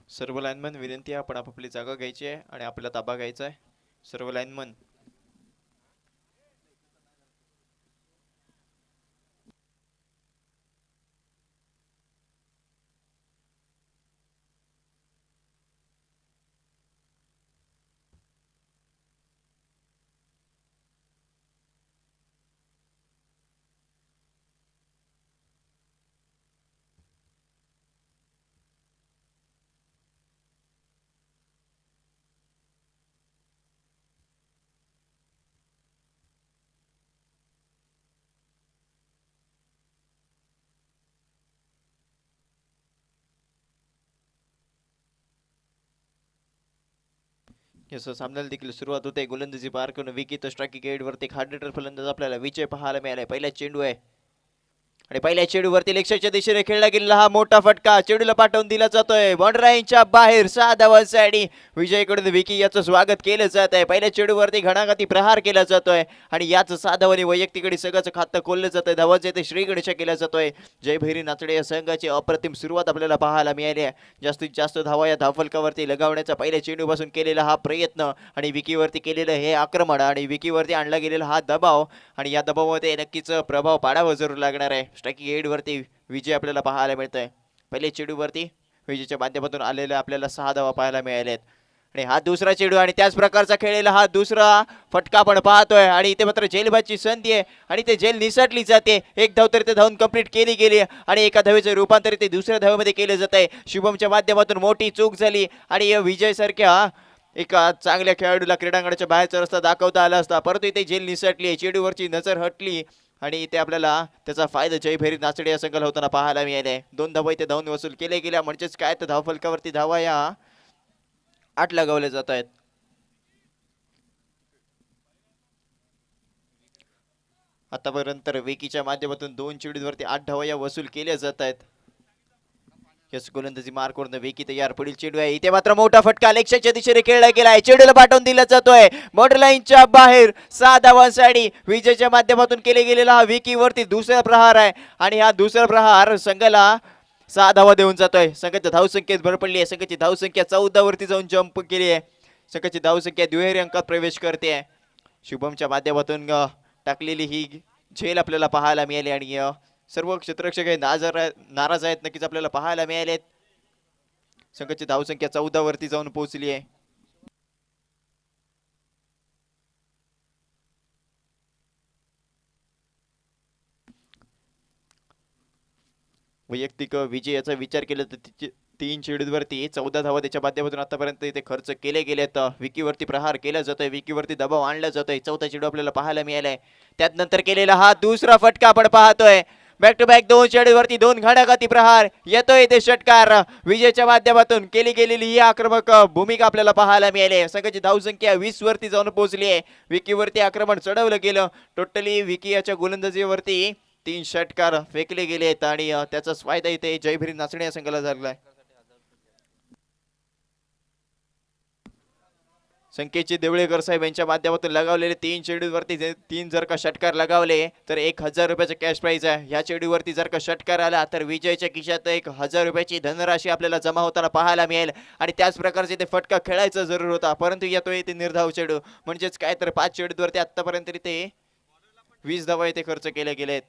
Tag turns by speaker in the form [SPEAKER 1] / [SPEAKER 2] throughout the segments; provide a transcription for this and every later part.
[SPEAKER 1] सर्व लाईनमन विनंती आहे, आपण आपापली जागा घ्यायची आहे आणि आपला ताबा घ्यायचा आहे. सर्व लाईनमन. यस, सामन्याला देखील सुरुवात होते. गोलंदाजी पार करून विकी तो स्ट्रायकिंग एंड वरती एक हार्ड हिटर फलंदाज आपल्याला विजय पाहायला मिळालाय. पहिला चेंडू आहे आणि पहिल्या चेंडूवरती लेक्सच्या दिशेने खेळला गेलेला हा मोठा फटका चेंडूला पाठवून दिला जातोय बॉन्ड्राईनच्या बाहेर 6 धावांसाठी. विजयकडून विकी याचं स्वागत केलं जात आहे. पहिल्या चेंडूवरती घणाघाती प्रहार केला जातोय आणि याच 6 धावांनी वैयक्तिक सगळंच खातं खोललं जातंय. धावांचे ते श्री गणेश केला जातोय. जयभैरी नाचडे या संघाची अप्रतिम सुरुवात आपल्याला पाहायला मिळाली आहे. जास्तीत जास्त धावा या धावफलकावरती लगावण्याचा पहिल्या चेंडूपासून केलेला हा प्रयत्न आणि विकीवरती केलेलं हे आक्रमण आणि विकीवरती आणला गेलेला हा दबाव आणि या दबावामध्ये नक्कीच प्रभाव पाडावा जरूर लागणार आहे. स्ट्रायकिंग एंड वरती विजय आपल्याला पाहायला मिळतोय. पहिले चेंडूवरती विजयच्या माध्यमातून आलेल्या आपल्याला 6 धावा पाहायला मिळाल्यात आणि हा दुसरा चेंडू आणि त्याच प्रकारचा खेळलेला हा दुसरा फटका आपण पाहतोय आणि इथे मात्र झेलबाची संधी आहे आणि ते झेल निसटली जाते. एक धाव तर ते धावून कंप्लीट केली गेली आणि एका धावेचं रूपांतर ते दुसऱ्या धावेमध्ये केलं जात आहे. शुभमच्या माध्यमातून मोठी चूक झाली आणि विजय सारख्या एका चांगल्या खेळाडूला क्रीडांगणाच्या बाहेरचा रस्ता दाखवता आला असता, परंतु इथे झेल निसटली, चेंडूवरची नजर हटली आणि इथे आपल्याला त्याचा फायदा जयभैरी नाचडे या संघाला होताना पाहायला मिळाले. 2 धावा इथे धावून वसूल केले गेल्या म्हणजेच काय तर धावफलकावरती धावा या 8 लगावले जात आहेत. आतापर्यंत विकीच्या माध्यमातून 2 चेंडूवरती 8 धावा या वसूल केल्या जात आहेत. यस, गोलंदाजी मार्क वरून विकी तयार. पुढील चेंडू आहे इथे मात्र मोठा फटका लेक्सच्या दिशेने खेळला गेलाय. चेंडूला पाठवून दिला जातोय बॉर्डर लाईनच्या बाहेर. 6 धावांसाठी विजयच्या माध्यमातून केले गेलेला हा विकी वरती दुसरा प्रहार आहे आणि हा दुसरा प्रहार संघाला 6 धावा देऊन जातोय. संघाच्या धावसंख्येत भर पडली आहे. संघाची धावसंख्या 14 वरती जाऊन जंप केली आहे. संघाची धावसंख्या दुहेरी अंकात प्रवेश करते आहे. शुभमच्या माध्यमातून टाकलेली ही झेल आपल्याला पाहायला मिळाली आणि सर्व क्षेत्ररक्षक हे नाराज आहेत नक्कीच आपल्याला पाहायला मिळालेत. संघाची धावसंख्या 14 वरती जाऊन पोहोचली आहे. वैयक्तिक विजयाचा विचार केला तर 3 चेंडूवरती 14 धावा त्याच्या माध्यमातून आतापर्यंत इथे खर्च केले गेलेत. विकीवरती प्रहार केला जातोय, विकीवरती दबाव आणला जातोय. चौथा चेंडू आपल्याला पाहायला मिळालाय. त्यात नंतर केलेला हा दुसरा फटका आपण पाहतोय. बॅक टू बॅक 2 चेंडूवरती 2 घाटाघाती प्रहार येतोय ते षटकार. विजयच्या माध्यमातून केली गेलेली ही आक्रमक भूमिका आपल्याला पाहायला मिळाली. संघाची धावसंख्या 20 वरती जाऊन पोहोचली आहे. विकीवरती आक्रमण चढवलं गेलं. टोटली विकी याच्या गोलंदाजीवरती 3 षटकार फेकले गेले आहेत आणि त्याचाच फायदा इथे जयभीर नाचणे या संघाला झालेला आहे. संकेतची देवळेकर साहेब यांच्या माध्यमातून लगावलेले 3 चेंडूवरती 3 जर का षटकार लगावले तर 1000 रुपयाचं कॅश प्राइज आहे. ह्या चेंडूवरती जर का षटकार आला तर विजयच्या खिशात 1000 रुपयाची धनराशी आपल्याला जमा होताना पाहायला मिळेल आणि त्याच प्रकारचे ते फटका खेळायचा जरूर होता, परंतु येतोय ते निर्धाव चेंडू. म्हणजेच काय तर 5 चेंडूवरती आतापर्यंत ते 20 धावा इथे खर्च केले गेलेत.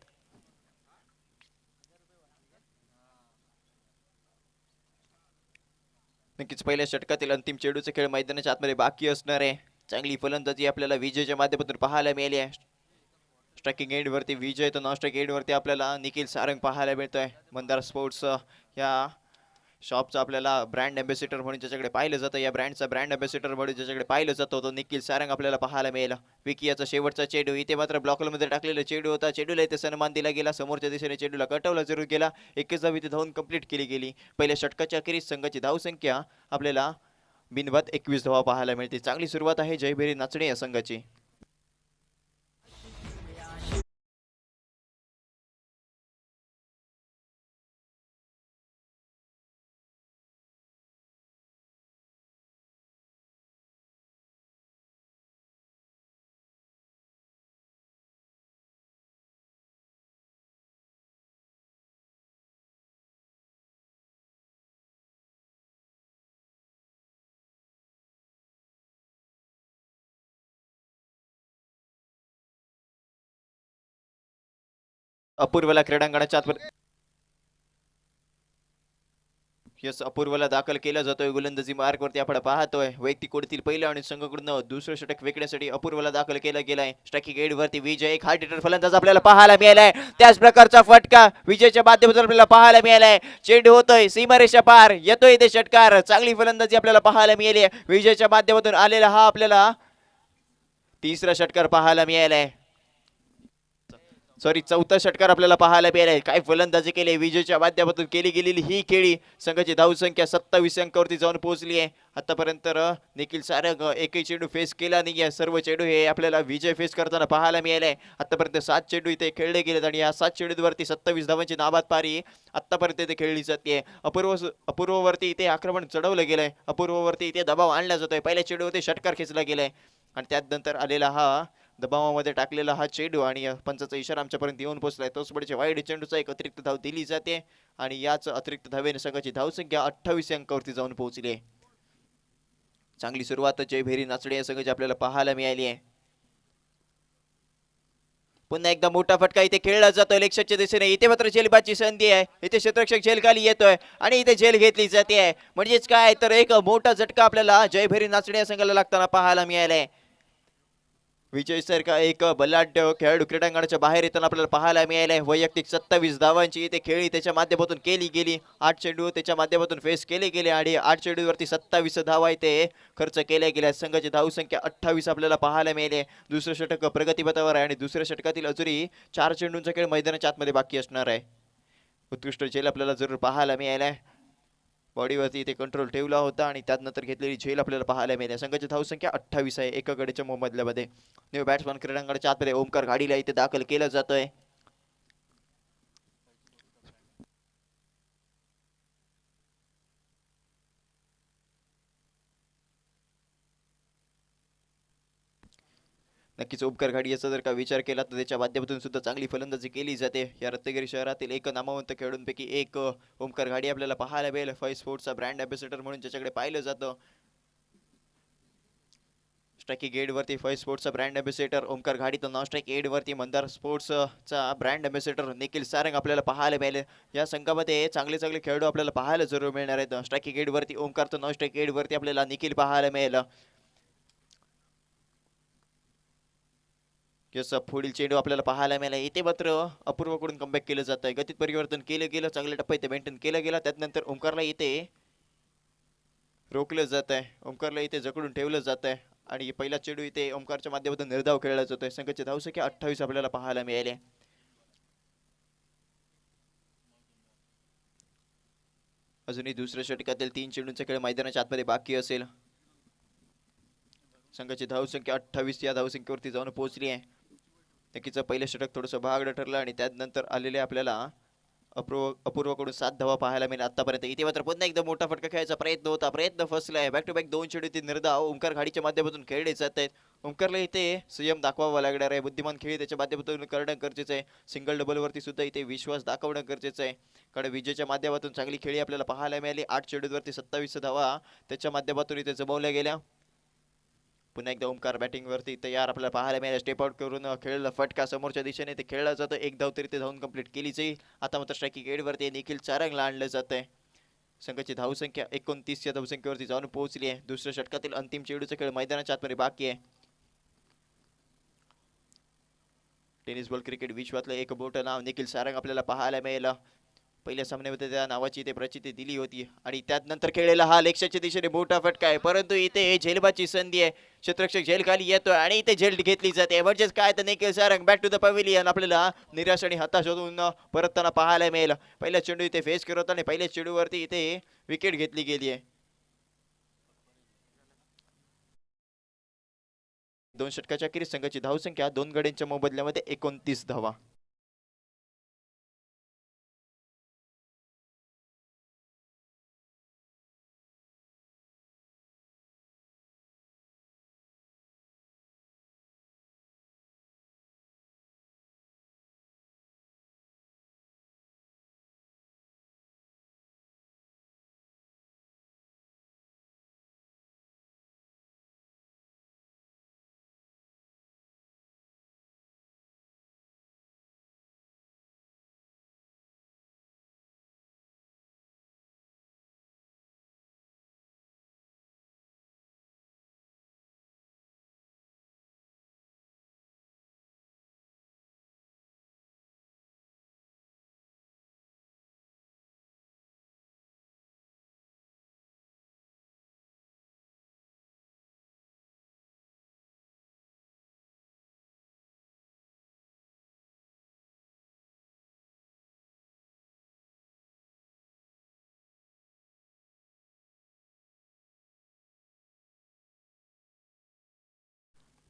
[SPEAKER 1] नक्कीच पहिल्या षटकातील अंतिम चेंडूचा खेळ मैदानाच्या आतमध्ये बाकी असणार आहे. चांगली फलंदाजी आपल्याला विजयच्या माध्यमातून पाहायला मिळाली आहे. स्ट्रायकिंग एंड वरती विजय तर नॉन स्ट्रायकिंग एंड वरती आपल्याला निखिल सारंग पाहायला मिळतोय. मंदार स्पोर्ट्स या शॉपचा आपल्याला ब्रँड अँबॅसिडर म्हणून ज्याच्याकडे पाहिलं जातं, या ब्रँडचा ब्रँड अँबॅसिडर म्हणून ज्याच्याकडे पाहिलं जातं तो निखिल सारंग आपल्याला पाहायला मिळेल. विकी याचा शेवटचा चेंडू इथे मात्र ब्लॉकमध्ये टाकलेला चेंडू होता. चेंडूला इथे सन्मान दिला गेला. समोरच्या दिशेने चेंडूला कटवला जरूर गेला. 21 धाव इथे धावून कंप्लीट केली गेली. पहिल्या षटकाच्या अखेरीस संघाची धावसंख्या आपल्याला बिनबाद 21 धावा पाहायला मिळते. चांगली सुरुवात आहे जयभेरी नाचणे या संघाची. अपूर्वला क्रीडांगणाच्या आतमध्ये यस अपूर्वला दाखल केला जातोय गोलंदाजी मार्कवरती आपण पाहतोय वैयक्तिक कोडतील पहिलं आणि संघकडून दुसरं षटक विकण्यासाठी अपूर्वला दाखल केला गेलाय स्ट्रायकिंग एड वरती विजय एक हार्ड हिटर फलंदाज आपल्याला पाहायला मिळालाय त्याच प्रकारचा फटका विजयच्या माध्यमातून आपल्याला पाहायला मिळालाय चेंडू होतोय सीमारेषा पार येतोय ते षटकार चांगली फलंदाजी आपल्याला पाहायला मिळाली विजयच्या माध्यमातून आलेला हा आपल्याला तिसरा षटकार पाहायला मिळालाय सॉरी चौथा षटकार आपल्याला पाहायला मिळालाय काय फलंदाजी केली विजयच्या माध्यमातून केली गेलेली ही खेळी संघाची धावसंख्या 27 अंकावरती जाऊन पोहोचली आहे आतापर्यंत निखिल सारंग एकही चेंडू फेस केला नाही सर्व चेंडू हे आपल्याला विजय फेस करताना पाहायला मिळाले आतापर्यंत 7 चेंडू इथे खेळले गेलेत आणि या 7 चेंडूवरती 27 धावांची नाबाद पारी आतापर्यंत इथे खेळली जाते अपूर्ववरती इथे आक्रमण चढवलं गेलंय अपूर्ववरती इथे दबाव आणला जातोय पहिल्या चेंडूवरती षटकार खेचला गेलाय आणि त्यानंतर आलेला हा दबावामध्ये टाकलेला हा चेंडू आणि पंचाचा इशारा आमच्यापर्यंत येऊन पोहोचलाय तोच पुढे वाईड चेंडूचा एक अतिरिक्त धाव दिली जाते आणि याच अतिरिक्त धावेने संघाची धावसंख्या 28 अंकावरती जाऊन पोहोचली आहे चांगली सुरुवात जयभेरी नाचणे या संघाची आपल्याला पाहायला मिळाली आहे पुन्हा एकदा मोठा फटका इथे खेळला जातोय लेक्सच्या दिशेने इथे मात्र झेलबाची संधी आहे इथे क्षेत्ररक्षक झेल खाली येतोय आणि इथे झेल घेतली जाते म्हणजेच काय तर एक मोठा झटका आपल्याला जयभेरी नाचणे या संघाला लागताना पाहायला मिळालाय विजय सारखा एक बलाढ्य खेळाडू क्रीडांगणाच्या बाहेर येताना आपल्याला पाहायला मिळालंय वैयक्तिक 27 धावांची इथे खेळी त्याच्या माध्यमातून केली गेली 8 चेंडू त्याच्या माध्यमातून फेस केले गेले आणि 8 चेंडूवरती 27 धावा इथे खर्च केल्या गेल्या संघाची धावसंख्या 28 आपल्याला पाहायला मिळाली दुसरं षटक प्रगतीपथावर आहे आणि दुसऱ्या षटकातील अजूनही 4 चेंडूंचा खेळ मैदानाच्या आतमध्ये बाकी असणार आहे उत्कृष्ट झेल आपल्याला जरूर पाहायला मिळालाय बॉडीवरती इथे कंट्रोल ठेवला होता आणि त्यानंतर घेतलेली झेल आपल्याला पाहायला मिळते संघाची धावसंख्या 28 आहे एका गडीच्या मोबदल्यामध्ये न्यू बॅट्समन क्रीडांगणाच्या आतमध्ये ओमकार गाडीला इथे दाखल केलं जातोय नक्कीच ओमकार घाडी याचा जर का विचार केला तर त्याच्या माध्यमातून सुद्धा चांगली फलंदाजी केली जाते या रत्नागिरी शहरातील एक नामवंत खेळाडूंपैकी एक ओमकार घाडी आपल्याला पाहायला मिळेल फाय स्पोर्ट्सचा ब्रँड अँबॅसेडर म्हणून ज्याच्याकडे पाहिलं जातं स्ट्रायकिंग एड वरती फाय स्पोर्ट्सचा ब्रँड अँबॅसेडर ओमकार घाडी तर नॉन स्ट्राईक एड वरती मंदार स्पोर्ट्सचा ब्रँड अँबॅसेडर निखिल सारंग आपल्याला पाहायला मिळेल या संघामध्ये चांगले चांगले खेळाडू आपल्याला पाहायला जरूर मिळणार आहेत स्ट्रायकिंग एड वरती ओमकार तर नॉन स्ट्राईक एड वरती आपल्याला निखिल पाहायला मिळेल जसं पुढील चेंडू आपल्याला पाहायला मिळाला इथे मात्र अपूर्वकडून कमबॅक केलं जात आहे गतीत परिवर्तन केलं गेलं चांगला टप्पा इथे मेंटेन केला गेला त्यानंतर ओमकारला इथे रोखलं जात आहे ओमकारला इथे जकडून ठेवलं जात आहे आणि पहिला चेंडू इथे ओमकारच्या माध्यमातून निर्धाव खेळला जातोय संघाची धावसंख्या 28 आपल्याला पाहायला मिळाली अजूनही दुसऱ्या षटकातील 3 चेंडूंचा खेळ मैदानाच्या आतमध्ये बाकी असेल संघाची धावसंख्या 28 या धावसंख्येवरती जाऊन पोहोचली आहे नक्कीच पहिलं षटक थोडंसं भागडं ठरलं आणि त्यानंतर आलेले आपल्याला अपूर्वकडून 7 धावा पाहायला मिळेल आतापर्यंत इथे मात्र पुन्हा एकदा मोठा फटका खेळायचा प्रयत्न होता प्रयत्न फसलाय बॅक टू बॅक 2 चेंडू ते निर्धाव ओमकार घाडीच्या माध्यमातून खेळले जात आहेत ओमकारला इथे संयम दाखवावा लागणार आहे बुद्धिमान खेळी त्याच्या माध्यमातून करणं गरजेचं आहे सिंगल डबल वरती सुद्धा इथे विश्वास दाखवणं गरजेचं आहे कारण विजयच्या माध्यमातून चांगली खेळी आपल्याला पाहायला मिळाली 8 चेंडूवरती 27 धावा त्याच्या माध्यमातून इथे जमवल्या गेल्या पुन्हा एकदा ओमकार बॅटिंग वरती तयार आपल्याला पाहायला मिळालं स्टेप आउट करून खेळला फटका समोरच्या दिशेने ते खेळला जातं एक धाव तरी ते धावून कंप्लीट केली जाईल आता मात्र स्ट्रायकिंग एड वरती निखिल चारंगला आणलं जात आहे संघाची धावसंख्या 29 या धावसंख्येवरती जाऊन पोहोचली आहे दुसऱ्या षटकातील अंतिम चेंडूचा खेळ मैदानाच्या आतमध्ये बाकी आहे टेनिस बॉल क्रिकेट विश्वातलं एक मोठं नाव निखिल सारंग आपल्याला पाहायला मिळेल पहिल्या सामन्यामध्ये त्या नावाची इथे प्रचिती दिली होती आणि त्यानंतर खेळलेला हा लेक्सच्या दिशेने मोठा फटका आहे परंतु इथे झेलबाची संधी आहे क्षेत्ररक्षक झेल खाली येतोय आणि इथे झेल घेतली जाते म्हणजेच काय तर Nikhil Sarang back to the pavilion आपल्याला निराश आणि हताश होऊन परतताना पाहायला मिळेल पहिला चेंडू इथे फेस करत आणि पहिल्या चेंडूवरती इथे विकेट घेतली गेली आहे 2 षटकाच्या अखेरीस संघाची धावसंख्या 2 गड्यांच्या मोबदल्यामध्ये 29 धावा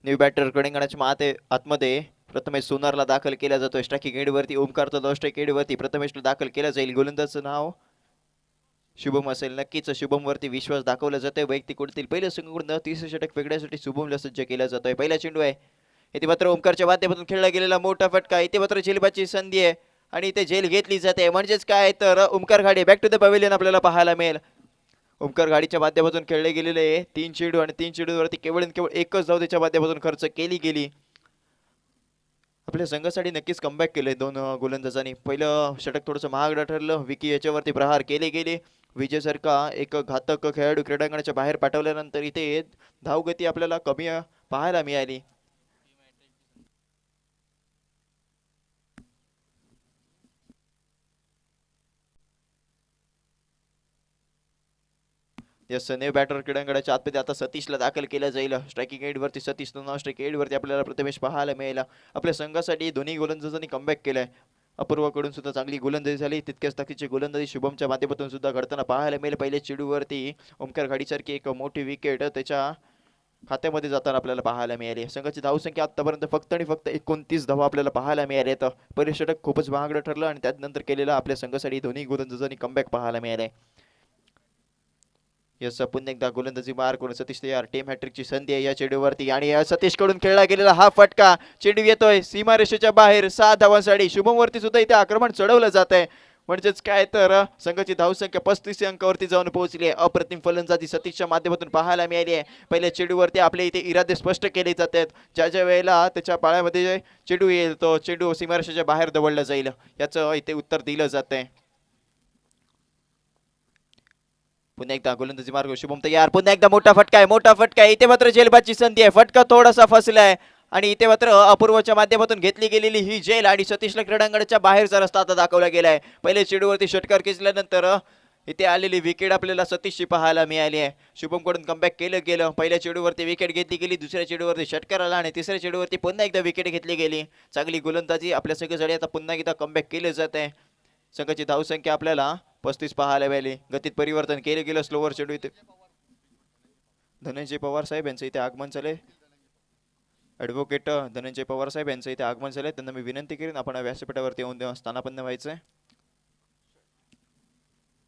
[SPEAKER 1] न्यू बॅटर कडंगणाच्या आतमध्ये प्रथमेश सोनारला दाखल केला जातोय. स्ट्रायकिंग एंड वरती ओमकार तर स्ट्राईक एंड वरती प्रथमेशला दाखल केला जाईल. गोलंदाजचं नाव शुभम असेल. नक्कीच शुभम वरती विश्वास दाखवला जातोय. वैयक्तिक कोणतील पहिल्या संघाकडून 30 षटक फेकण्यासाठी शुभमला सज्ज केला जातोय. पहिला चेंडू आहे. इथे मात्र ओमकारच्या माध्यमातून खेळला गेलेला मोठा फटका. इथे मात्र झेलबाची संधी आहे आणि इथे झेल घेतली जाते. म्हणजेच काय तर Omkar Ghade back to the pavilion आपल्याला पाहायला मिळेल. ओमकार गाडीच्या माध्यमातून खेळले गेलेले 3 चेंडू आणि 3 चेंडूवरती केवळ एकच धाव त्याच्या माध्यमातून खर्च केली गेली. आपल्या संघासाठी नक्कीच कमबॅक केले दोन गोलंदाजांनी. पहिलं षटक थोडंसं महागडं ठरलं. विकी याच्यावरती प्रहार केले गेले. विजयसारखा एक घातक खेळाडू क्रीडांगणाच्या बाहेर पाठवल्यानंतर इथे धावगती आपल्याला कमी पाहायला मिळाली. यस न्यू बॅटर क्रीडांगणाच्या आतमध्ये आता सतीशला दाखल केलं जाईल. स्ट्रायकिंग एंड वरती सतीश स्ट्रायक एंड वरती आपल्याला प्रथमेश पाहायला मिळाला. आपल्या संघासाठी दोन्ही गोलंदाजांनी कमबॅक केलाय. अपूर्वाकडून सुद्धा चांगली गोलंदाजी झाली. तितक्याच ताकदीची गोलंदाजी शुभमच्या माध्यमातून सुद्धा घडताना पाहायला मिळेल. पहिल्या चेंडूवरती ओमकार घाडीसारखी एक मोठी विकेट त्याच्या खात्यामध्ये जाताना आपल्याला पाहायला मिळाली. संघाची धावसंख्या आतापर्यंत फक्त आणि फक्त 29 धावा आपल्याला पाहायला मिळाले. तर पहिले षटक खूपच महागडं ठरलं आणि त्यानंतर केलेला आपल्या संघासाठी दोन्ही गोलंदाजांनी कमबॅक पाहायला मिळाले. यस पुन्हा एकदा गोलंदाजी मार करून सतीश तयार. टीम हॅट्रिकची संधी आहे या चेंडूवरती आणि सतीश कडून खेळला गेलेला हा फटका. चेंडू येतोय सीमारेषेच्या बाहेर 6 धावांसाठी. शुभम वरती सुद्धा इथे आक्रमण चढवलं जात आहे. म्हणजेच काय तर संघाची धावसंख्या 35 अंकावरती जाऊन पोहोचली आहे. अप्रतिम फलंदाजी सतीशच्या माध्यमातून पाहायला मिळाली आहे. पहिल्या चेंडूवरती आपले इथे इरादे स्पष्ट केले जात आहेत. ज्या वेळेला त्याच्या पाळ्यामध्ये चेंडू येईल तो चेंडू सीमारेषेच्या बाहेर दवडला जाईल याचं इथे उत्तर दिलं जात आहे. पुन्हा एकदा गोलंदाजी मार्ग शुभम तयार. पुन्हा एकदा मोठा फटका आहे. मोठा फटका आहे. इथे मात्र झेलबाची संधी आहे. फटका थोडासा फसलाय आणि इथे मात्र अपूर्वच्या माध्यमातून घेतली गेलेली ही झेल आणि सतीशला क्रीडांगणाच्या बाहेरचा रस्ता आता दाखवला गेलाय. पहिले चेंडूवरती षटकार खेचल्यानंतर इथे आलेली विकेट आपल्याला सतीशची पाहायला मिळाली आहे. शुभम कडून कमबॅक केलं गेलं. पहिल्या चेंडूवरती विकेट घेतली गेली. दुसऱ्या चेंडूवरती षटकार आला आणि तिसऱ्या चेंडूवरती पुन्हा एकदा विकेट घेतली गेली. चांगली गोलंदाजी आपल्या संघासाठी आता पुन्हा एकदा कमबॅक केलं जात आहे. संघाची धावसंख्या आपल्याला 35 पाहायला मिळाली. गतीत परिवर्तन केले गेलं. स्लोवर चेंडू इथे धनंजय पवार साहेब यांचं इथे आगमन झाले. ॲडव्होकेट धनंजय पवार साहेब यांचं इथे आगमन झाले. त्यांना मी विनंती करीन आपण व्यासपीठावरती येऊन स्थानापन्न व्हायचंय.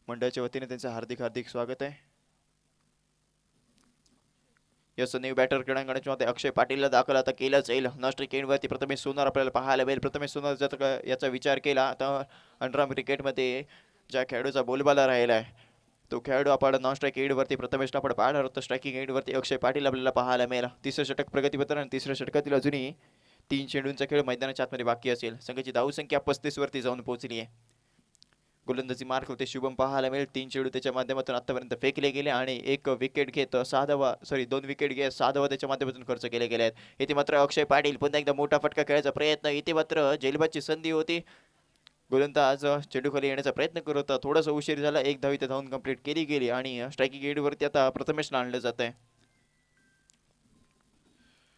[SPEAKER 1] मंडळाच्या वतीने त्यांचं हार्दिक हार्दिक स्वागत आहे. यस न्यू बॅटर क्रीडांगणाच्या मध्ये अक्षय पाटीलला दाखल आता केलाच येईल. नॉस्ट्रिक एंडवरती प्रथमेश सोनार आपल्याला पाहायला मिळेल. प्रथमेश सोनार जर याचा विचार केला तर अंडरआर्म क्रिकेटमध्ये ज्या खेळाडूचा बोलबाला राहिला आहे तो खेळाडू आपण नॉन स्ट्राईक एंडवरती प्रथमेशला आपण पाहणार होतो. स्ट्रायकिंग एंडवरती अक्षय पाटील आपल्याला पाहायला मिळेल. तिसरं षटक प्रगतीपत्र आणि तिसऱ्या षटकातील अजूनही 3 चेंडूंचा खेळ मैदानाच्या आतमध्ये बाकी असेल. संघाची धावसंख्या 35 वरती जाऊन पोहोचली आहे. गोलंदाजी मार्क होते शुभम पाहायला मिळेल. 3 चेंडू त्याच्या माध्यमातून आतापर्यंत फेकले गेले आणि एक विकेट घेत 2 विकेट घेत 6 धावा त्याच्या माध्यमातून खर्च केले गेले आहेत. इथे मात्र अक्षय पाटील पुन्हा एकदा मोठा फटका खेळायचा प्रयत्न. इथे मात्र झेलबादची संधी होती. गोलंदाज चेंडू खाली येण्याचा प्रयत्न करत होता. थोडासा उशीर झाला. एक धाव इथे धावून कंप्लीट केली गेली आणि स्ट्रायकिंग एंडवरती आता प्रथमेशला आणलं जात आहे.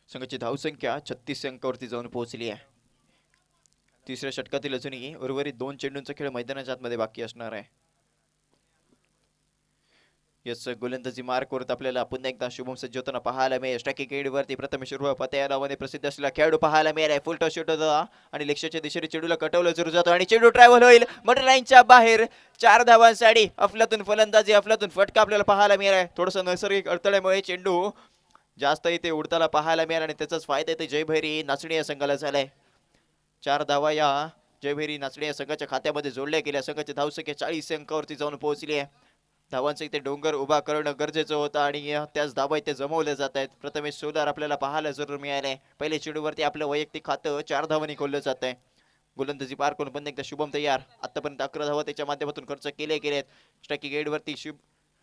[SPEAKER 1] संघाची धावसंख्या 36 अंकावरती जाऊन पोहोचली आहे. तिसऱ्या षटकातील अजूनही उर्वरित 2 चेंडूंचा खेळ मैदानाच्या आतमध्ये बाकी असणार आहे. यस गोलंदाजी मार्क वरत आपल्याला पुन्हा एकदा शुभम सज्ज होताना पाहायला मिळेल. स्ट्रायकिंग एंडवरती प्रथमेश पते या नावाने प्रसिद्ध असलेला खेळाडू पाहायला मिळाला. फुल टॉस शॉट होता आणि लक्ष्याच्या दिशेने चेंडूला कटवलं जरूर जातो आणि चेंडू ट्रॅव्हल होईल मटर लाईनच्या बाहेर. 4 धावांसाठी अफलातून फलंदाजी अफलातून फटका आपल्याला पाहायला मिळाला. थोडंसं नैसर्गिक अडथळ्यामुळे चेंडू जास्त इथे उडताना पाहायला मिळाला आणि त्याचाच फायदा इथे जयभैरी नाचणी या संघाला झालाय. 4 धावा या जयभैरी नाचणी या संघाच्या खात्यामध्ये जोडल्या गेल्या. संघाची धावसंख्या 40 अंकावरती जाऊन पोहोचली आहे. धावांचा इथे डोंगर उभा करणं गरजेचं होतं आणि त्याच धावा इथे जमवल्या जात आहेत. प्रथमेश सोलार आपल्याला पाहायला जरूर मिळाले. पहिल्या चेंडूवरती आपलं वैयक्तिक खातं 4 धावांनी खोललं जात आहे. गोलंदाजी पार करून पण एकदा शुभम तयार. आतापर्यंत 11 धावा त्याच्या माध्यमातून खर्च केले गेलेत. स्ट्रायकिंग एंडवरती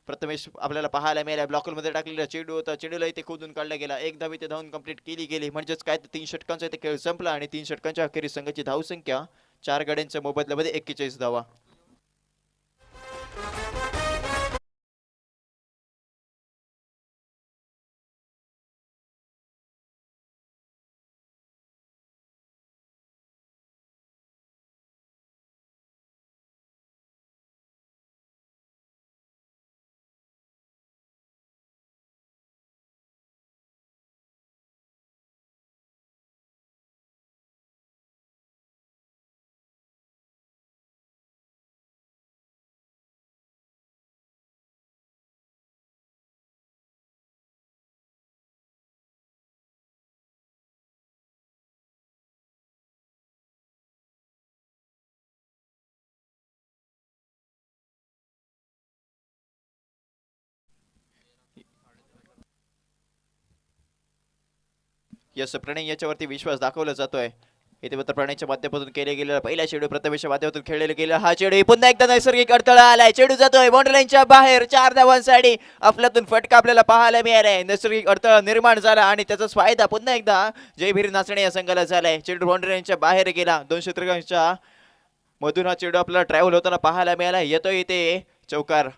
[SPEAKER 1] प्रथमेश आपल्याला पाहायला मिळाला. ब्लॉकमध्ये टाकलेला चेंडू होता. चेंडूला इथे खोदून काढला गेला. एक धाव इथे धावून कंप्लीट केली गेली. म्हणजेच काय 3 षटकांचा इथे खेळ संपला आणि 3 षटकांच्या अखेरीस संघाची धावसंख्या 4 गड्यांच्या मोबदल्यामध्ये 41 धावा. यस प्रणय याच्यावरती विश्वास दाखवला जातोय. इथे मात्र प्रणयच्या माध्यमातून केले गेलेला पहिला चेंडू प्रथमेशच्या माध्यमातून खेळलेला गेला हा चेंडू पुन्हा एकदा नैसर्गिक अडथळा आलाय. चेंडू जातोय बाउंड्री लाईनच्या बाहेर 4 धावांसाठी अफलातून फटका आपल्याला पाहायला मिळालाय. नैसर्गिक अडथळा निर्माण झाला आणि त्याचा फायदा पुन्हा एकदा जयभीर नाचणे या संघाला झालाय. चेंडू बाउंड्री लाईनच्या बाहेर गेला. 2 षटकांच्या मधून हा चेंडू आपल्याला ट्रॅव्हल होताना पाहायला मिळाला. येतोय इथे चौकार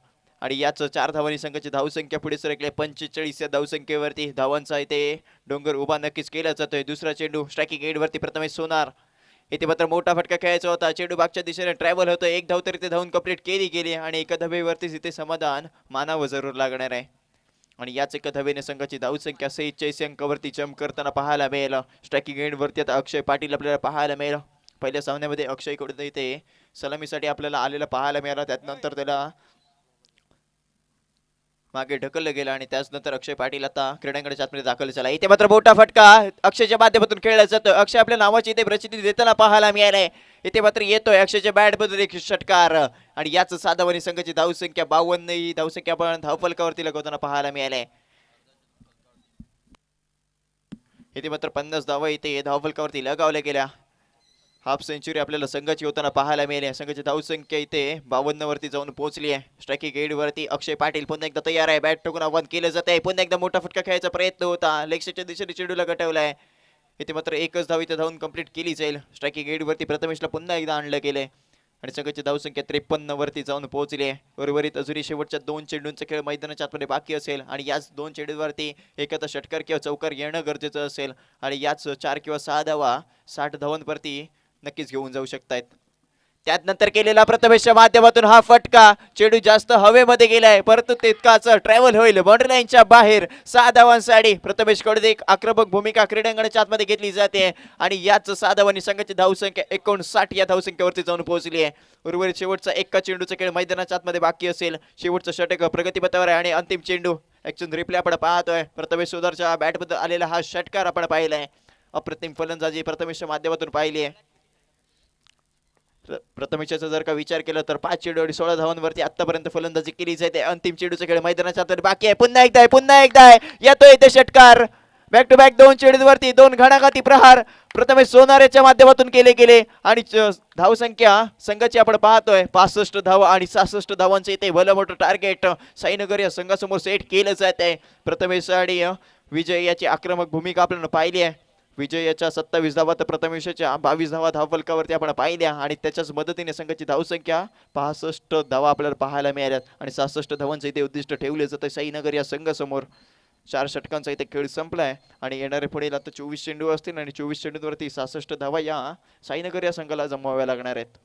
[SPEAKER 1] आणि याच 4 धावांनी संघाची धावसंख्या पुढे सरकले 45 या धावसंख्येवरती. धावांचा इथे डोंगर उभा नक्कीच केला जातोय. दुसरा चेंडू स्ट्रायकिंग एंड वरती प्रथमेश सोनार. इथे मात्र मोठा फटका खेळायचा होता. चेंडू बागच्या दिशेने ट्रॅव्हल होतोय. एक धाव तरी ते धावून कंप्लीट केली गेली आणि एका धावेवरतीच इथे समाधान मानावं जरूर लागणार आहे. आणि याच एका धावेने संघाची धावसंख्या 46 अंकावरती जंप करताना पाहायला मिळेल. स्ट्रायकिंग एंड वरती आता अक्षय पाटील आपल्याला पाहायला मिळेल. पहिल्या सामन्यामध्ये अक्षय कडून इथे सलामीसाठी आपल्याला आलेला पाहायला मिळाला. त्यानंतर त्याला मागे ढकललं गेलं आणि त्याचनंतर अक्षय पाटील आता क्रीडांगणाच्या आतमध्ये दाखल झाला. इथे मात्र मोठा फटका अक्षयच्या माध्यमातून खेळला जातो. अक्षय आपल्या नावाची इथे प्रचिती देताना पाहायला मिळालाय. इथे मात्र येतोय अक्षयच्या बॅट मधून एक षटकार आणि याच साधावानी संघाची धावसंख्या 52 ही धावसंख्या आपण धावफलकावरती लगवताना पाहायला मिळालाय. इथे मात्र 50 धावा इथे धावफलकावरती लगावल्या गेल्या. हाफ सेंचुरी आपल्याला संघाची होताना पाहायला मिळाली. संघाची धावसंख्या इथे 52 वरती जाऊन पोहोचली आहे. स्ट्रायकिंग एंड वरती अक्षय पाटील पुन्हा एकदा तयार आहे. बॅट टोकून आव्हान केलं जात आहे. पुन्हा एकदा मोठा फटका खेळायचा प्रयत्न होता. लेगच्या दिशेने चेंडूला गटवलाय. इथे मात्र एकच धाव इथे धावून कंप्लीट केली जाईल. स्ट्रायकिंग एंड वरती प्रथमेशला पुन्हा एकदा आणलं गेलंय आणि संघाची धावसंख्या 53 वरती जाऊन पोहोचली आहे. उर्वरित अजुरी शेवटच्या 2 चेंडूंचा खेळ मैदानाच्या आतमध्ये बाकी असेल आणि याच 2 चेंडूवरती एखादा षटकार किंवा चौकार येणं गरजेचं असेल आणि याच 4 किंवा 6 धावा 60 धावांवरती नक्कीच घेऊन जाऊ शकतायत. त्यानंतर केलेला प्रथमेशच्या माध्यमातून हा फटका चेंडू जास्त हवेमध्ये गेलाय परंतु तितकाच ट्रॅव्हल होईल बाउंड्री लाईनच्या बाहेर 6 धावांसाठी प्रथमेश कडून एक आक्रमक भूमिका क्रीडांगणाच्या आतमध्ये घेतली जाते आणि याच 6 धावांनी संघाची धावसंख्या 59 या धावसंख्येवरती जाऊन पोहोचली आहे. उर्वरित शेवटचा एका चेंडूचा खेळ मैदानाच्या आतमध्ये बाकी असेल. शेवटचं षटक प्रगतीपथावर आहे आणि अंतिम चेंडू ऍक्शन रिप्ले आपण पाहतोय. प्रथमेश सोदारच्या बॅटमध्ये आलेला हा षटकार आपण पाहिलाय. अप्रतिम फलंदाजी प्रथमेशच्या माध्यमातून पाहिली आहे. प्रथमेशचा जर का विचार केला तर 5 चेंडू आणि 16 धावांवरती आतापर्यंत फलंदाजी केली जाते. अंतिम चेंडूचा खेळ मैदानाच्या आतमध्ये बाकी आहे. पुन्हा एकदा आहे येतोय ते षटकार. बॅक टू बॅक 2 चेंडूवरती 2 घणाघाती प्रहार प्रथमेश सोनारेच्या माध्यमातून केले गेले आणि धावसंख्या संघाची आपण पाहतोय 65 धावा आणि 66 धावांचे इथे भलं मोठं टार्गेट साईनगर या संघासमोर सेट केलं जात आहे. प्रथमेश आणि विजय याची आक्रमक भूमिका आपल्याला पाहिली आहे. विजयाच्या 27 धावा तर प्रथमेशच्या 22 धावा धावफलकावरती आपण पाहिल्या आणि त्याच्याच मदतीने संघाची धावसंख्या 65 धावा आपल्याला पाहायला मिळाल्यात आणि 66 धावांचं इथे उद्दिष्ट ठेवले जातं साईनगर या संघासमोर. 4 षटकांचा इथे खेळ संपलाय आणि येणारे पुढील आता 24 चेंडू असतील आणि 24 चेंडूवरती 66 धावा या साईनगर या संघाला जमवाव्या लागणार आहेत.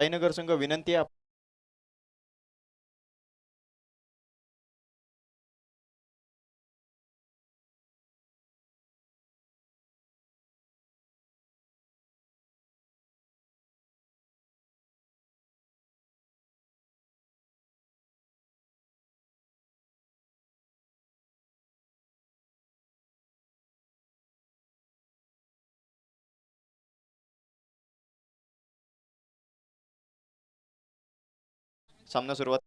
[SPEAKER 1] साईनगर संघ विनंती आहे सामना सुरुवात.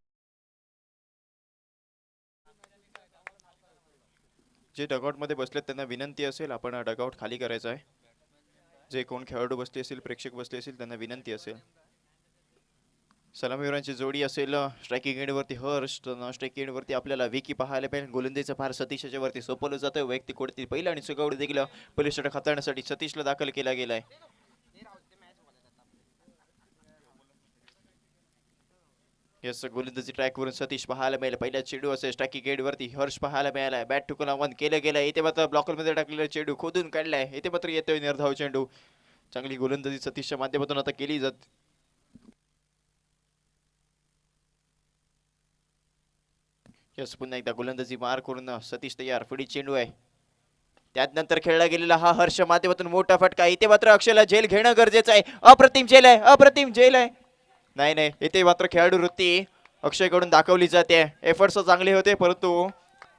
[SPEAKER 1] जे डगआउट मध्ये बसलेत त्यांना विनंती असेल आपण डगआउट खाली करायचं आहे. जे कोण खेळाडू बसले असेल प्रेक्षक बसले असेल त्यांना विनंती असेल. सलामीवीरांची जोडी असेल स्ट्रायकिंग एंड वरती हर्ष, स्ट्रायकिंग एंड वरती आपल्याला विकी पाहायला पाहिजे. गोलंदाजीचं फार सतीशच्या वरती सोपवलं जातं. वैयक्तिक कोडतील पहिला आणि सुगावडी देखील पहिल्या षटक हाताळण्यासाठी सतीशला दाखल केला गेलाय. यस गोलंदाजी ट्रॅक वरून सतीश पाहायला मिळाले. पहिल्या चेंडू असेल स्ट्रायकिंग एंड वरती हर्ष पाहायला मिळालाय. बॅट ठुकून आव्हान केलं गेलं. इथे मात्र ब्लॉकर मध्ये टाकलेला चेंडू खोदून काढलाय. इथे मात्र येतोय निर्धाव चेंडू. चांगली गोलंदाजी सतीशच्या माध्यमातून आता केली जाते. यस पुन्हा एकदा गोलंदाजी मार करून सतीश तयार. पुढे चेंडू आहे. त्यानंतर खेळला गेलेला हा हर्ष माध्यमातून मोठा फटका. इथे मात्र अक्षयला झेल घेणं गरजेचं आहे. अप्रतिम झेल आहे, अप्रतिम झेल आहे. नाही नाही इथे मात्र खेळाडू वृत्ती अक्षयकडून दाखवली जाते. एफर्ट्स चांगले होते परंतु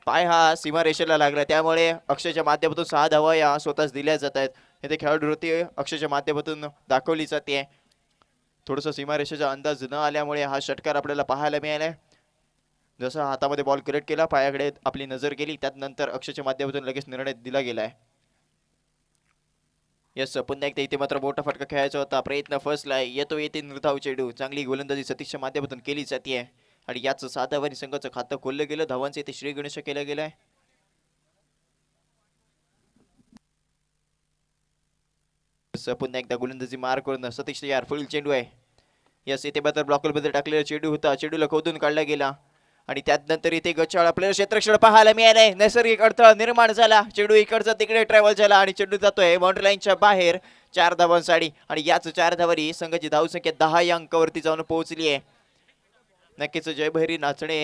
[SPEAKER 1] पाय हा सीमारेषेला लागला. त्यामुळे अक्षयच्या माध्यमातून 6 धावा या स्वतःच दिल्या जात आहेत. इथे खेळाडू वृत्ती अक्षयच्या माध्यमातून दाखवली जाते. थोडंसं सीमारेषेचा अंदाज न आल्यामुळे हा षटकार आपल्याला पाहायला मिळालाय. जसं हातामध्ये बॉल कलेक्ट केला पायाकडे आपली नजर गेली त्यानंतर अक्षयच्या माध्यमातून लगेच निर्णय दिला गेलाय. यस पुन्हा एकदा इथे मात्र मोठा फटका खेळायचा होता. प्रयत्न फसलाय. येते निर्धाव चेंडू. चांगली गोलंदाजी सतीशच्या माध्यमातून केली जाते आणि याच 7 धावांनी संघाचं खातं खोललं गेलं. धावांचे इथे श्री गणेश केलं गेलंय. पुन्हा एकदा गोलंदाजी मार करून सतीश यार फुल चेंडू आहे. यस इथे मात्र ब्लॉकर मध्ये टाकलेला चेंडू होता. चेंडूला खोदून काढला गेला आणि त्यानंतर इथे गच्चाळ आपल्याला क्षेत्रक्षण पाहायला मिळालंय. नैसर्गिक अडथळा निर्माण झाला. चेंडू इकडचा तिकडे ट्रॅव्हल झाला आणि चेंडू जातोय बाउंड्री लाईनच्या बाहेर 4 धावांसाठी आणि याच 4 धावांनी संघाची धावसंख्या 10 या अंकावरती जाऊन पोहोचली आहे. नक्कीच जयभैरी नाचणे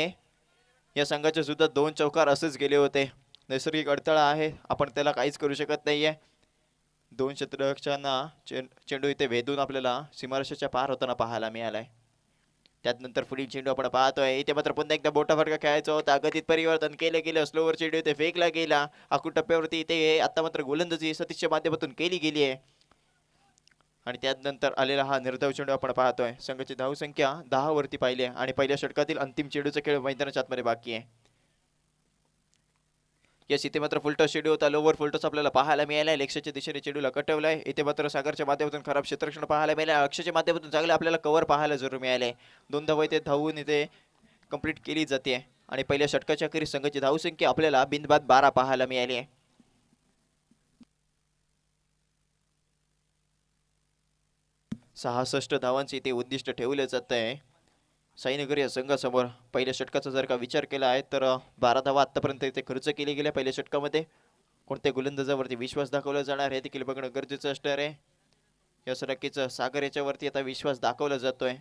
[SPEAKER 1] या संघाचे सुद्धा 2 चौकार असेच गेले होते. नैसर्गिक अडथळा आहे आपण त्याला काहीच करू शकत नाहीये. 2 क्षेत्ररक्षकांना चेंडू इथे भेदून आपल्याला सीमारेषेच्या पार होताना पाहायला मिळालाय. त्यानंतर पुढील चेंडू आपण पाहतोय. इथे मात्र पुन्हा एकदा मोठा फटका खेळायचा होता. गतीत परिवर्तन केलं गेलं. स्लोवर चेंडू इथे फेकला गेला. आखूड टप्प्यावरती इथे आता मात्र गोलंदाजी सतीशच्या माध्यमातून केली गेली आहे आणि त्यानंतर आलेला हा निर्धाव चेंडू आपण पाहतोय. संघाची धावसंख्या 10 वरती पाहिली आहे आणि पहिल्या षटकातील अंतिम चेंडूचा खेळ मैदानाच्या आतमध्ये बाकी आहे. यस इथे मात्र फुलटॉस चेंडू होता. लोवर फुलटॉस आपल्याला पाहायला मिळालाय. लेक्सच्या दिशेने चेंडूला कटवलाय. इथे मात्र सागरच्या माध्यमातून खराब क्षेत्ररक्षण पाहायला मिळालं. अक्षयच्या माध्यमातून चांगलं आपल्याला कव्हर पाहायला जरूर मिळाले. 2 धावा इथे धावून इथे कंप्लीट केली जाते आणि पहिल्या षटकाच्या अखेरीस संघाची धावसंख्या आपल्याला बिनबाद 12 पाहायला मिळाली आहे. 66 धावांचे इथे उद्दिष्ट ठेवले जात आहे. साईनगर या संघासमोर पहिल्या षटकाचा जर का विचार केला आहे तर 12 धावा आतापर्यंत इथे खर्च केले गेले. पहिल्या षटकामध्ये कोणत्या गोलंदाजावरती विश्वास दाखवला जाणार हे देखील बघणं गरजेचं असणार आहे. याच नक्कीच सागर याच्यावरती आता विश्वास दाखवला जातोय.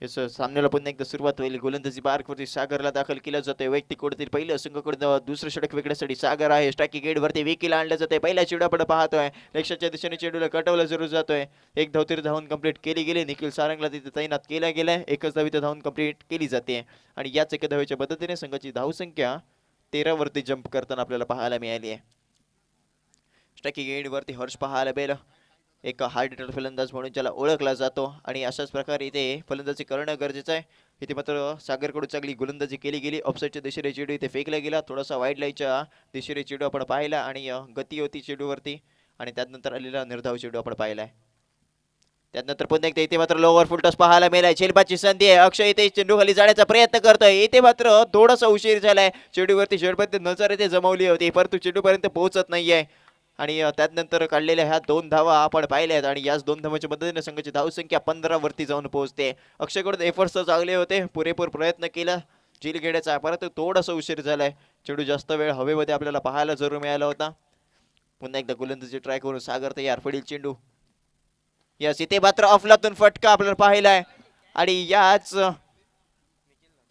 [SPEAKER 1] याच सामन्याला पुन्हा एकदा सुरुवात होईल. गोलंदाजी बारवरती सागरला दाखल केलं जातंय. वैयक्तिक कोडतील पहिलं संघाकडून दुसरं षटक वेगळ्यासाठी सागर आहे. स्ट्रायकिंग एंड वरती विकीला आणलं जातंय. पहिला चेंडू आपण पाहतोय. लक्ष्याच्या दिशेने चेंडूला कटवलं जरूर जातोय. एक धावतीर धावून कंप्लीट केली गेली. निखिल सारंगला तिथे तैनात केला गेलाय. एकच धाव इथे धावून कंप्लीट केली जाते आणि याच एका धावेच्या मदतीने संघाची धावसंख्या 13 वरती जंप करताना आपल्याला पाहायला मिळाली आहे. स्ट्रायकिंग एंड वरती हर्ष पाहायला मिळालं. एक हार्ड हिटर फलंदाज म्हणून ज्याला ओळखला जातो आणि अशाच प्रकारे इथे फलंदाजी करणं गरजेचं आहे. इथे मात्र सागरकडून चांगली गोलंदाजी केली गेली. ऑफसाईडच्या दिशेने चेंडू इथे फेकला गेला. थोडासा वाईड लाईनच्या दिशेने चेंडू आपण पाहिला आणि गती होती चेंडूवरती आणि त्यानंतर आलेला निर्धाव चेंडू आपण पाहिलाय. त्यानंतर पुन्हा एकदा इथे मात्र लोवर फुलटॉस पाहायला मिळालाय. झेलबाची संधी आहे. अक्षय इथे चेंडू खाली जाण्याचा प्रयत्न करतोय. इथे मात्र थोडासा उशीर झालाय. चेंडूवरती षडपंत नजर इथे जमवली होती परंतु चेंडूपर्यंत पोहोचत नाहीये आणि त्यानंतर काढलेल्या ह्या 2 धावा आपण पाहिल्यात आणि याच 2 धावांच्या मदतीने संघाची धावसंख्या 15 वरती जाऊन पोहोचते. अक्षयकडून एफर्ट्स चांगले होते, पुरेपूर प्रयत्न केला झेल घेण्याचा, परंतु थोडासा उशीर झालाय. चेंडू जास्त वेळ हवेमध्ये आपल्याला पाहायला जरूर मिळाला होता. पुन्हा एकदा गोलंदाजी ट्राय करून सागर तयार, पुढील चेंडू यस इथे मात्र अफलातून फटका आपल्याला पाहिलाय आणि याच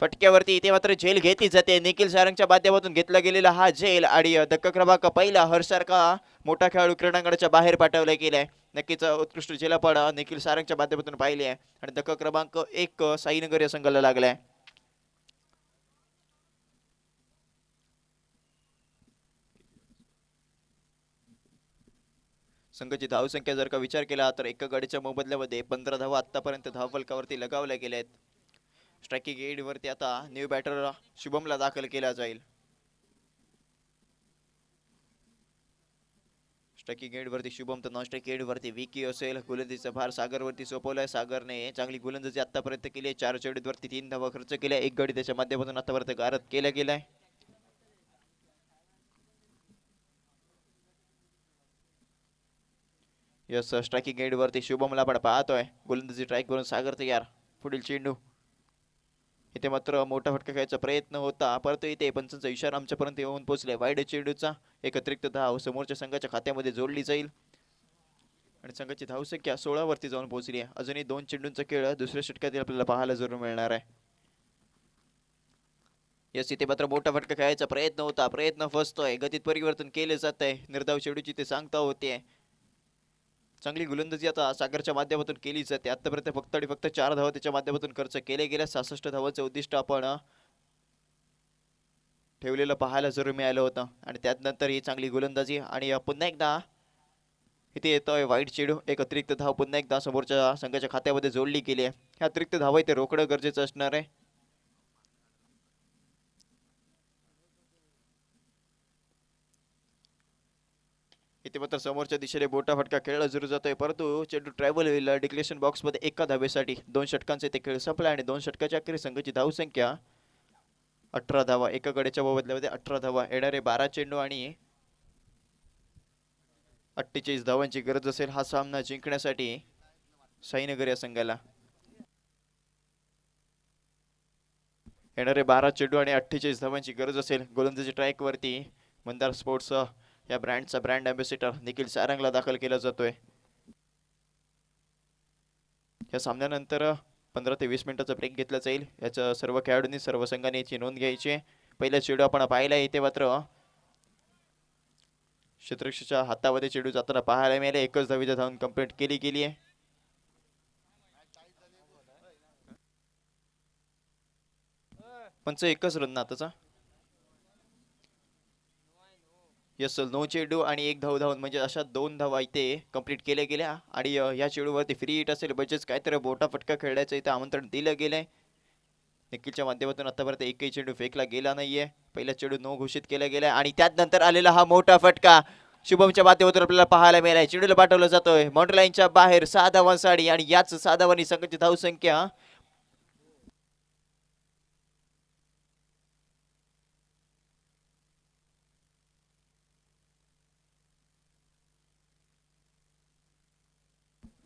[SPEAKER 1] फटक्यावरती इथे मात्र झेल घेतली जाते. निखिल सारंगच्या माध्यमातून घेतला गेलेला हा झेल आणि धक्का क्रमांक पहिला हर्षसारखा मोठा खेळाडू क्रीडांगणाच्या बाहेर पाठवला गेलाय. नक्कीच उत्कृष्ट झेलापड निखिल सारंगच्या माध्यमातून पाहिली आहे आणि धक्का क्रमांक 1 साईनगर या संघाला लागलाय. संघाची धावसंख्या जर का विचार केला तर एका गाडीच्या मोबदल्यामध्ये 15 धावा आतापर्यंत धावफलकावरती लगावल्या गेल्या आहेत. स्ट्रायकिंग एड वरती आता न्यू बॅटर शुभमला दाखल केला जाईल. स्ट्रायकिंग एड वरती शुभम तर नॉन स्ट्रायकिंग एड वरती विकी असेल. गोलंदाजीचा भार सागर वरती सोपवलाय. सागरने चांगली गोलंदाजी आतापर्यंत केली आहे. 4 चेंडूवरती 3 धावा खर्च केल्या. एक गडी त्याच्या माध्यमातून आतापर्यंत गारद केला गेलाय. यस स्ट्रायकिंग एड वरती शुभमला आपण पाहतोय. गोलंदाजी ट्राय करून सागर तयार, पुढील चेंडू इथे मात्र मोठा फटका खेळायचा प्रयत्न होता, परंतु इथे पंचांचा इशारा आमच्यापर्यंत येऊन पोहोचलाय. वाईड चेंडूचा एक अतिरिक्त धाव समोरच्या संघाच्या खात्यामध्ये जोडली जाईल आणि संघाची धावसंख्या 16 वरती जाऊन पोहोचली आहे. अजूनही 2 चेंडूंचा खेळ दुसऱ्या षटकातील आपल्याला पाहायला जरूर मिळणार आहे. यस इथे मात्र मोठा फटका खेळायचा प्रयत्न होता, प्रयत्न फसतोय. गतीत परिवर्तन केले जात आहे. निर्धाव चेंडूची ते सांगता होते. चांगली गोलंदाजी आता सागरच्या माध्यमातून केली जाते. आतापर्यंत फक्त आणि फक्त 4 धावा त्याच्या माध्यमातून खर्च केले गेल्या. 66 धावांचं उद्दिष्ट आपण ठेवलेलं पाहायला जरूर मिळालं होतं आणि त्यानंतर ही चांगली गोलंदाजी आणि पुन्हा एकदा इथे येतोय वाईट चेंडू. एक अतिरिक्त धाव पुन्हा एकदा समोरच्या संघाच्या खात्यामध्ये जोडली गेली आहे. हे अतिरिक्त धावा इथे रोखणं गरजेचं असणार आहे. इथे मात्र समोरच्या दिशेने मोठा फटका खेळला जरूर जातोय, परंतु चेंडू ट्रॅव्हल होईल डिक्लेरेशन बॉक्स मध्ये एका धावेसाठी. 2 षटकांचे ते खेळ संपला आणि 2 षटकाच्या अखेरीस संघाची धावसंख्या 18 धावा. एका गड्याच्या बदल्यामध्ये 18 धावा. येणारे 12 चेंडू आणि 48 धावांची गरज असेल हा सामना जिंकण्यासाठी साईनगर या संघाला. येणारे 12 चेंडू आणि 48 धावांची गरज असेल. गोलंदाजी ट्रॅक वरती मंदार स्पोर्ट्स या ब्रँडचा ब्रँड अँबॅसिडर निखिल सारंगला दाखल केला जातोय. या सामन्यानंतर 15 ते 20 मिनिटाचा ब्रेक घेतला जाईल. याच्या सर्व खेळाडूंनी सर्व संघांनी याची नोंद घ्यायची आहे. पहिला चेंडू आपण पाहिला इथे मात्र क्षेत्ररक्षकाच्या हातामध्ये चेंडू जाताना पाहायला मिळाले. एकच धावीचा धावून कंप्लीट केली गेली आहे. पंच एकच रन ना आताचा. यस 9 चेंडू आणि 1 धाव धावून म्हणजे अशा 2 धावा इथे कंप्लीट केल्या गेल्या आणि या चेंडूवरती फ्री हिट असेल बजेच काहीतरी मोठा फटका खेळण्याचं इथे आमंत्रण दिलं गेलंय. निखिलच्या माध्यमातून आतापर्यंत एकही चेंडू फेकला गेला नाहीये. पहिला चेंडू नो घोषित केला गेलाय आणि त्यानंतर आलेला हा मोठा फटका शुभमच्या माध्यमातून आपल्याला पाहायला मिळालाय. चेंडूला पाठवला जातोय बाउंड्री लाईनच्या बाहेर 6 धावांसाठी आणि याच 6 धावांनी संघाची धावसंख्या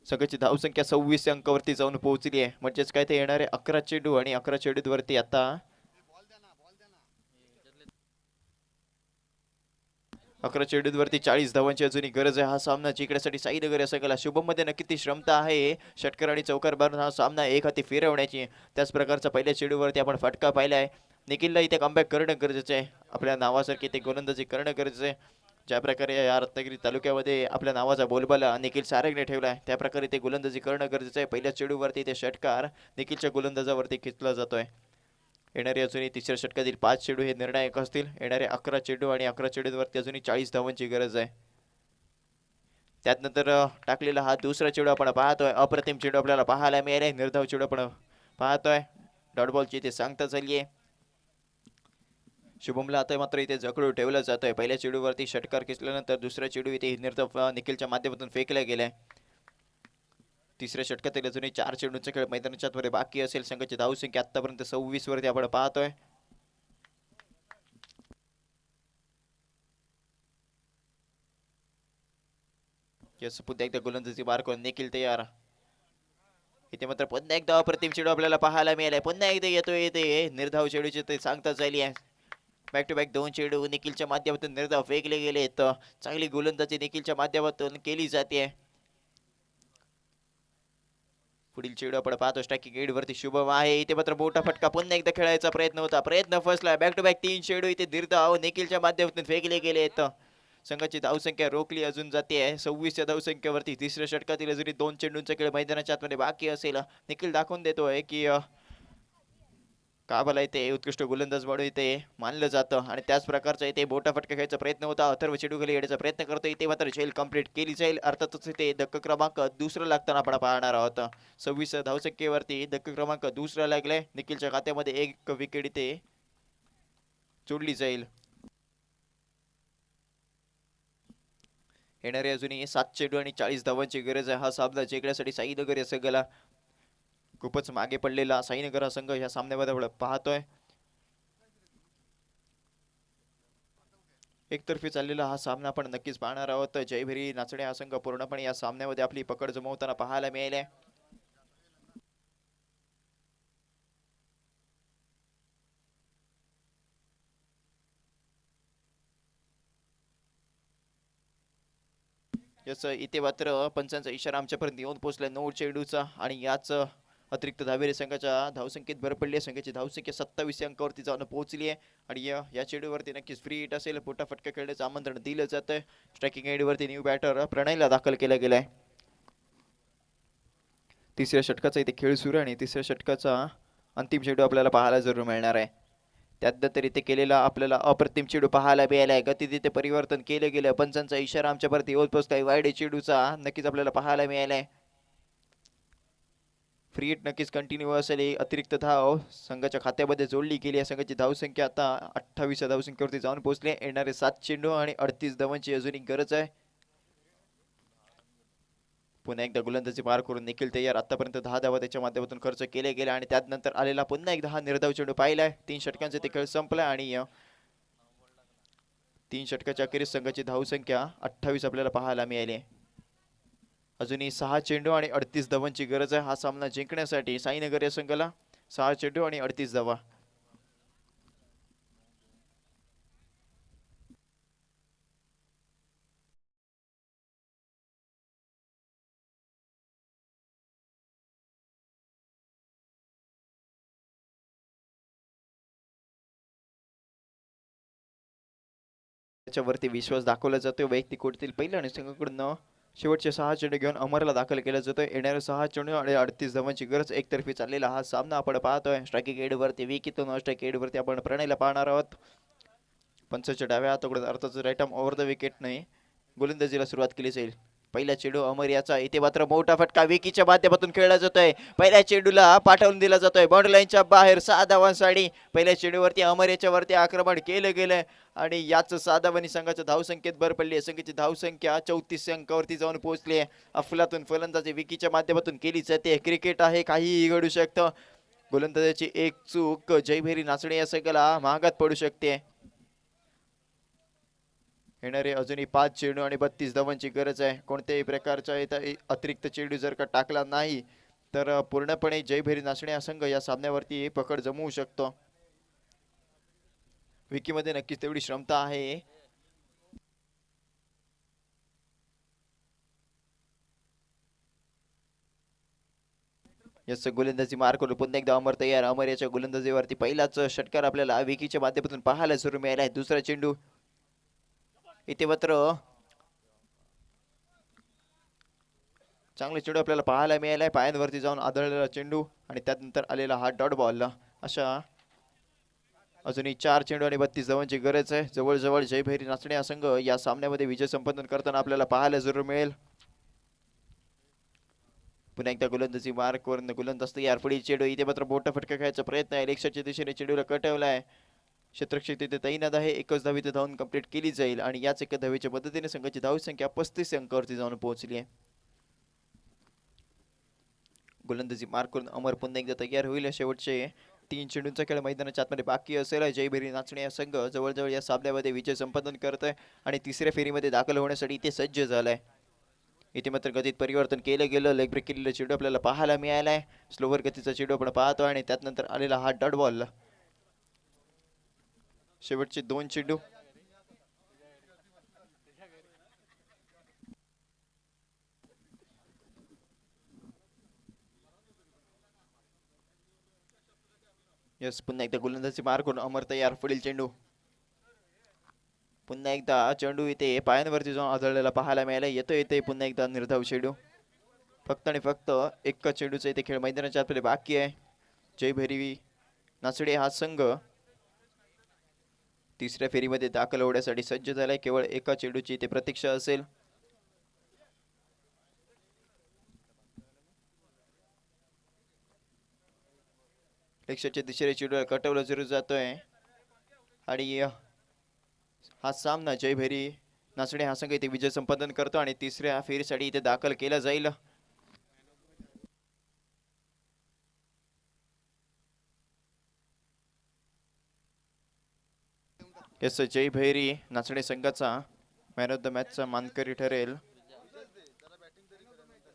[SPEAKER 1] संघाची धावसंख्या 26 अंकावरती जाऊन पोहोचली आहे. म्हणजेच काय ते येणारे 11 चेंडू आणि 11 चेंडूवरती आता 11 चेंडूवरती 40 धावांची अजूनही गरज आहे. हा सामना जिंकण्यासाठी साईनगर या संघाला शुभम मध्ये नक्की ती क्षमता आहे. षटकार आणि चौकार मारून हा सामना एक हाती फिरवण्याची. त्याच प्रकारचा पहिल्या चेंडूवरती आपण फटका पाहिलाय. निखिलला इथे कमबॅक करणं गरजेचं आहे. आपल्या नावासारखी ते गोलंदाजी करणं गरजेचं आहे. ज्या प्रकारे या रत्नागिरी तालुक्यामध्ये आपल्या नावाचा बोलबाला निखिल सारंगने ठेवलाय त्या प्रकारे ते गोलंदाजी करणं गरजेचं आहे. पहिल्या चेंडूवरती ते षटकार निखिलच्या गोलंदाजावरती खेचला जातोय. येणारे अजूनही तिसऱ्या षटकातील 5 चेंडू हे निर्णायक असतील. येणारे 11 चेंडू आणि 11 चेंडूवरती अजूनही 40 धावांची गरज आहे. त्यानंतर टाकलेला हा दुसरा चेंडू आपण पाहतोय. अप्रतिम चेंडू आपल्याला पाहायला मिळाले. निर्धाव चेंडू आपण पाहतोय. डॉट बॉलची इथे सांगता झाली आहे. शुभमला आता मात्र इथे जखडू ठेवला जातोय. पहिल्या चेंडूवरती षटकार खेचल्यानंतर दुसऱ्या चेंडू इथे निर्धाव निखिलच्या माध्यमातून फेकला गेलाय. तिसऱ्या षटकातील अजूनही 4 चेंडूंचा खेळ मैदानाच्या आतमध्ये बाकी असेल. संघाची धावसंख्या आतापर्यंत 26 वरती आपण पाहतोय. यस पुन्हा एकदा गोलंदाजी मार करून निखिल तयार. इथे मात्र पुन्हा एकदा अप्रतिम चेंडू आपल्याला पाहायला मिळालाय. पुन्हा एकदा येतोय ते निर्धाव चेंडूचे ते सांगता झाली आहे. बॅक टू बॅक दोन चेंडू निखिलच्या माध्यमातून निर्धाव फेकले गेले. चांगली गोलंदाजी निखिलच्या माध्यमातून केली जाते. पुढील चेंडू आपण पाहतो स्ट्रायकिंग एड वरती शुभम आहे. इथे मात्र मोठा फटका पुन्हा एकदा खेळायचा प्रयत्न होता. प्रयत्न फसला. बॅक टू बॅक तीन चेंडू इथे निर्धाव निखिलच्या माध्यमातून फेकले गेले. संघाची धावसंख्या रोखली अजून जाते आहे 26 धावसंख्येवरती. तिसऱ्या षटकातील अजूनही दोन चेंडूंचा खेळ मैदानाच्या आतमध्ये बाकी असेल. निखिल दाखवून देतोय की काबाला इथे उत्कृष्ट गोलंदाज म्हणून इथे मानलं जातं. आणि त्याच प्रकारचा इथे मोठा फटका खेळायचा प्रयत्न होता. अथर्व चेंडू खाली येण्याचा प्रयत्न करतो. इथे मात्र झेल कंप्लीट केली जाईल. अर्थातच इथे धक्का क्रमांक दुसरा लागताना आपण पाहणार आहोत. 26 धावसंख्येवरती धक्का क्रमांक दुसरा लागलाय. निखिलच्या खात्यामध्ये एक विकेट इथे जोडली जाईल. येणारे अजूनही 7 चेंडू आणि 40 धावांची गरज आहे. हा सामना जिंकण्यासाठी साईनगर या संघाला खूपच मागे पडलेला साईनगर हा संघ या सामन्यामध्ये पाहतोय. एकतर्फी चाललेला हा सामना आपण नक्कीच पाहणार आहोत. जयभेरी नाचणे हा संघ पूर्णपणे या सामन्यामध्ये आपली पकड जमवताना पाहायला मिळाले. यस इथे मात्र पंचांचा इशारा आमच्यापर्यंत येऊन पोहोचला 9 चेंडूचा. आणि याच अतिरिक्त धावेरी संघाच्या धावसंख्येत भर पडली आहे. संघाची धावसंख्या 27 अंकावरती जाऊन पोहोचली आहे. आणि या चेंडूवरती नक्कीच फ्री हिट असेल. मोठा फटका खेळण्याचं आमंत्रण दिलं जातंय. स्ट्रायकिंग एंडवरती न्यू बॅटर प्रणयला दाखल केला गेलाय. तिसऱ्या षटकाचा इथे खेळ सुरू आहे. आणि तिसऱ्या षटकाचा अंतिम चेंडू आपल्याला पाहायला जरूर मिळणार आहे. त्यानंतर इथे केलेला आपल्याला अप्रतिम चेंडू पाहायला मिळालाय. गती तिथे परिवर्तन केलं गेलं. पंचांचा इशारा आमच्यापर्यंत येऊन पोहोचलाय. वाईड चेंडूचा नक्कीच आपल्याला पाहायला मिळालाय. फ्री हिट नक्कीच कंटिन्यू असेल. अतिरिक्त धाव संघाच्या खात्यामध्ये जोडली गेली आहे. संघाची धावसंख्या आता 28 धावसंख्येवरती जाऊन पोहोचली. येणारे 7 चेंडू आणि 38 धावांची अजूनही गरज आहे. पुन्हा एकदा गोलंदाजी पार करून निखिल तयार. आतापर्यंत 10 धावा त्याच्या माध्यमातून खर्च केले गेले. आणि त्यानंतर आलेला पुन्हा एकदा हा निर्धाव चेंडू पाहिलाय. 3 षटकांचे ते खेळ संपलाय. आणि 3 षटकाच्या अखेरीस संघाची धावसंख्या 28 आपल्याला पाहायला मिळाली. अजूनही 6 चेंडू आणि 38 धावांची गरज आहे हा सामना जिंकण्यासाठी. साईनगर या संघाला 6 चेंडू आणि 38 धावा. त्याच्यावरती विश्वास दाखवला जातो. वैयक्तिक कोटीतील पहिल्या आणि संघाकडून शेवटचे 6 चेंडू घेऊन अमरला दाखल केला जातोय. येणारे 6 चेंडू आणि 38 धावांची गरज. एकतर्फी चाललेला हा सामना आपण पाहतोय. स्ट्रायकिंग एडवरती विकीतून स्ट्रायकिंग एडवरती आपण प्रणयला पाहणार आहोत. पंचाच्या डाव्या हाताकडून अर्थातच right arm over the wicket नाही गोलंदाजीला सुरुवात केली जाईल. पहिला चेंडू अमर याचा. इथे मात्र मोठा फटका विकीच्या माध्यमातून खेळला जातोय. पहिल्या चेंडूला पाठवून दिला जातोय बाउंड्री लाईनच्या बाहेर. 6 धावांसाठी पहिल्या चेंडूवरती अमर याच्यावरती आक्रमण केलं गेलंय. आणि याच 6 धावांनी संघाच्या धावसंख्येत भर पडली आहे. संघाची धावसंख्या 34 अंकावरती जाऊन पोहोचली आहे. अफलातून फलंदाजी विकीच्या माध्यमातून केली जाते. क्रिकेट आहे, काहीही घडू शकतं. गोलंदाजाची एक चूक जयभेरी नाचणे या संघाला महागात पडू शकते. येणारे अजूनही 5 चेंडू आणि 32 धावांची गरज आहे. कोणत्याही प्रकारचा अतिरिक्त चेंडू जर का टाकला नाही तर पूर्णपणे जयभेरी नाचणे हा संघ या सामन्यावरती पकड जमवू शकतो. विकीमध्ये नक्कीच तेवढी क्षमता आहे. यस गोलंदाजी मार करून पुन्हा एकदा अमर तयार. अमर याच्या गोलंदाजीवरती पहिलाच षटकार आपल्याला विकीच्या माध्यमातून पाहायला सुरू मिळाला आहे. दुसरा चेंडू इथे मात्र चांगले चेंडू आपल्याला पाहायला मिळालाय. पायांवरती जाऊन आदळलेला चेंडू आणि त्यानंतर आलेला हा डॉट बॉल. अशा अजूनही 4 चेंडू आणि 32 धावांची गरज आहे. जवळजवळ जयभैरी नाचणे हा संघ या सामन्यामध्ये विजय संपादन करताना आपल्याला पाहायला जरूर मिळेल. पुन्हा एकदा गोलंदाजी मार करून गोलंदाज तयार. पुढील चेंडू इथे मात्र मोठा फटका खेळायचा प्रयत्न आहे. लेक्सच्या दिशेने चेंडूला कटवलाय. क्षेत्ररक्षक तिथे तैनात आहे. एकच धाव इथे धावून कंप्लीट केली जाईल. आणि याच एका धावेच्या मदतीने संघाची धावसंख्या 35 अंकावरती जाऊन पोहोचली आहे. गोलंदाजी मार करून अमर पुन्हा एकदा तयार होईल. शेवटचे 3 चेंडूंचा खेळ मैदानाच्या आतमध्ये बाकी असेल. जयभेरी नाचणे या संघ जवळजवळ या सामन्यामध्ये विजय संपादन करत आहे आणि तिसऱ्या फेरीमध्ये दाखल होण्यासाठी इथे सज्ज झालाय. इथे मात्र गतीत परिवर्तन केलं गेलं. लेग ब्रेक केलेला चेंडू आपल्याला पाहायला मिळालाय. स्लोवर गतीचा चेंडू आपण पाहतो आणि त्यात नंतर आलेला हा डॉट बॉल. शेवटचे 2 चेंडू. यस, पुन्हा एकदा गोलंदाजी मार करून अमर तयार. पुढील चेंडू. पुन्हा एकदा चेंडू इथे पायांवरती जाऊन आदळलेला पाहायला मिळाला. येते पुन्हा एकदा निर्धाव चेंडू. फक्त आणि फक्त एक चेंडूचा इथे खेळ मैदानाच्या आतमध्ये बाकी आहे. जय भैरवी नाचडे हा संघ तिसऱ्या फेरीमध्ये दाखल होण्यासाठी सज्ज झालाय. केवळ एका चेंडूची इथे प्रतीक्षा असेल. लक्ष्याच्या दिशेने चेंडू कटवला जरूर जातोय आणि हा सामना जय भैरी नाचणे हा संघ इथे विजय संपादन करतो आणि तिसऱ्या फेरीसाठी इथे दाखल केला जाईल. यस, जय भैरी नाचणे संघाचा मॅन ऑफ द मॅचचा मानकरी ठरेल.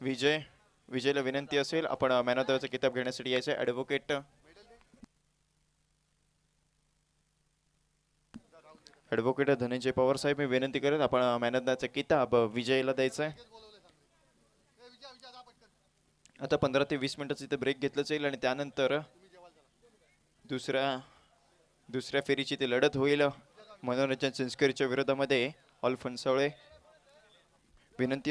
[SPEAKER 1] विजयला विनंती असेल आपण मॅन ऑफ द मॅचचा किताब घेण्यासाठी यायचं. ॲडव्होकेट धनंजय पवार साहेब मी विनंती करत आपण मॅन ऑफ द मॅचचा किताब विजयला द्यायचा आहे. आता 15 ते 20 मिनिटाचा इथे ब्रेक घेतला जाईल आणि त्यानंतर दुसऱ्या फेरीची ती लढत होईल मनोरंजन संस्कृतीच्या विरोधामध्ये ऑल फणसावळे. विनंती